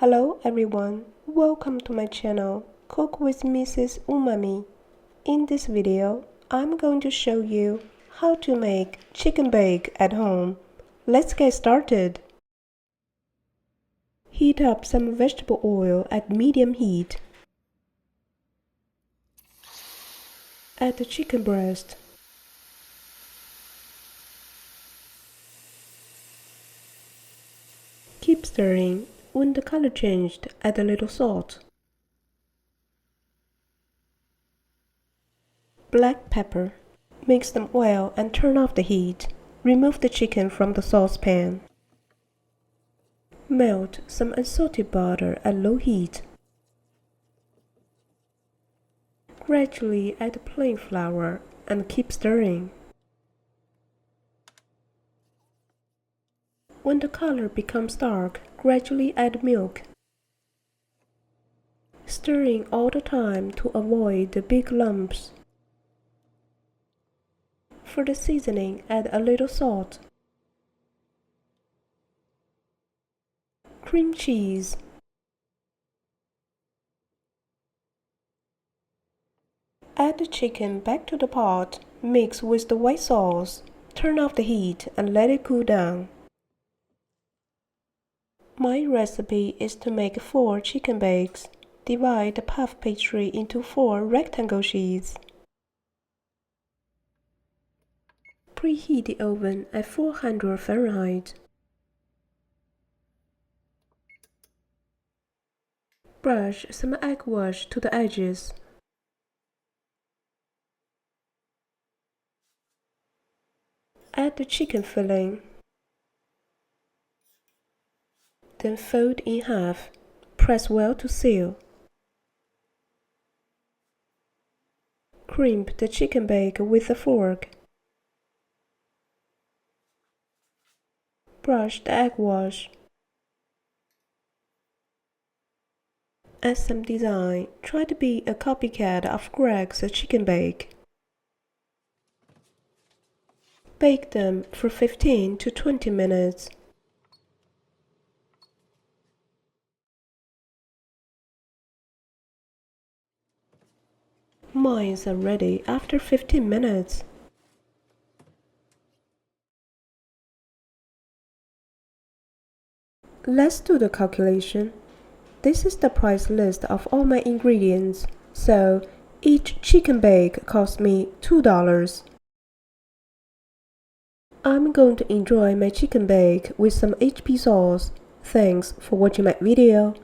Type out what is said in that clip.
Hello everyone, welcome to my channel, Cook with Mrs. Umami. In this video, I'm going to show you how to make chicken bake at home. Let's get started. Heat up some vegetable oil at medium heat. Add the chicken breast. Keep stirring. When the color changed, add a little salt. Black pepper. Mix them well and turn off the heat. Remove the chicken from the saucepan. Melt some unsalted butter at low heat. Gradually add the plain flour and keep stirring. When the color becomes dark, gradually add milk. Stirring all the time to avoid the big lumps. For the seasoning, add a little salt. Cream cheese. Add the chicken back to the pot, mix with the white sauce. Turn off the heat and let it cool down. My recipe is to make 4 chicken bakes. Divide the puff pastry into 4 rectangle sheets. Preheat the oven at 400 Fahrenheit. Brush some egg wash to the edges. Add the chicken filling. Then fold in half. Press well to seal. Crimp the chicken bake with a fork. Brush the egg wash. Add some design. Try to be a copycat of Greg's chicken bake. Bake them for 15 to 20 minutes. Mine are ready after 15 minutes. Let's do the calculation. This is the price list of all my ingredients, so each chicken bake cost me $2. I'm going to enjoy my chicken bake with some HP sauce. Thanks for watching my video.